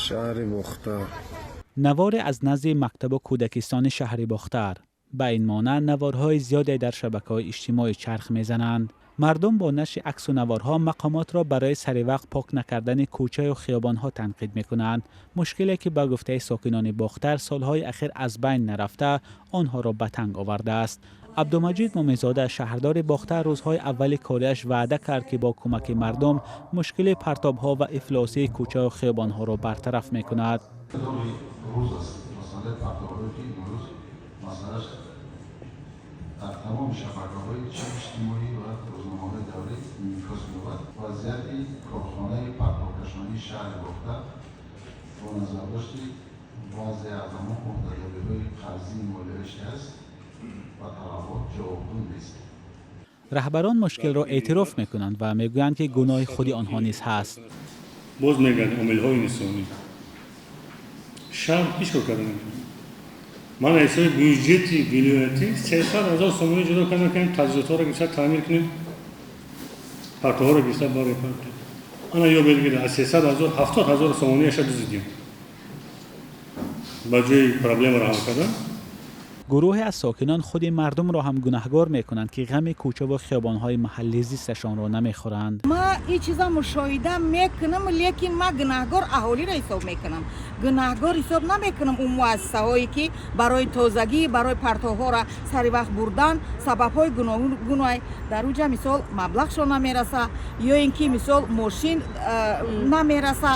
شهر بختر. نوار از نزد مکتب کودکستان شهر بختر. به این مانند نوارهای زیادی در شبکه‌های اجتماعی چرخ میزنند. مردم با نشر عکس و نوارها مقامات را برای سر وقت پاک نکردن کوچه و خیابان‌ها تنقید می‌کنند. مشکلی که به گفته ساکنان بختر سالهای اخیر از بین نرفته آنها را به تنگ آورده است. عبدالمجید مومیزاده شهردار بختر روزهای اول کاریش وعده کرد که با کمک مردم مشکل پرتاب‌ها و افلاسی کوچه و خیابان‌ها را برطرف می‌کند. در تمام شبکه‌های اجتماعی و روزنامه‌های دولتی انعکاس می‌یابد. وضعیت کارخانه پرتاب‌کشانی شهر بختر با نظر داشت وضع اعضاء مدیریت‌های قرضی مالیاتی است و طلبات جوابگو نیست. رهبران مشکل را اعتراف می‌کنند و می‌گویند که گناه خود آنها نیز هست. باز میگن عامل‌های انسانی شهر پیش کردن. من حساب بودجه ولایتی 300,000 سوم جدا کردم که تجهیزات را بیشتر تعمیر کنیم، پرتوها را بیشتر بار کنیم. آن یا بگید از 300,000 70,000 سوم اشد زدیم. با جای پرابلم را حل کردن. گروه از ساکنان خود مردم را هم گناهکار می‌کنند که غم کوچه و خیابان‌های محلی زیستشان را نمی‌خورند. ما این چیزا مشاهده میکنم، لیکن ما گناهکار اهالی را حساب میکنم. گناهکار حساب نمیکنم اون مؤسسه‌هایی که برای تازگی برای پرتوها را سر وقت بردن سبب‌های گناه در اوجا مثال مبلغشون نمیرسه یا اینکه مثال ماشین نمیرسه.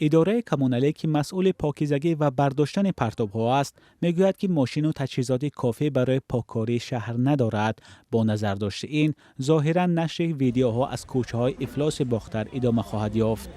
اداره کمونالی که مسئول پاکیزگی و برداشتن پرتاب‌ها است میگوید که ماشین و تجهیزات کافی برای پاککاری شهر ندارد. با نظر داشت این ظاهراً نشر ویدیوها از کوچه‌های افلاس بختر ادامه خواهد یافت.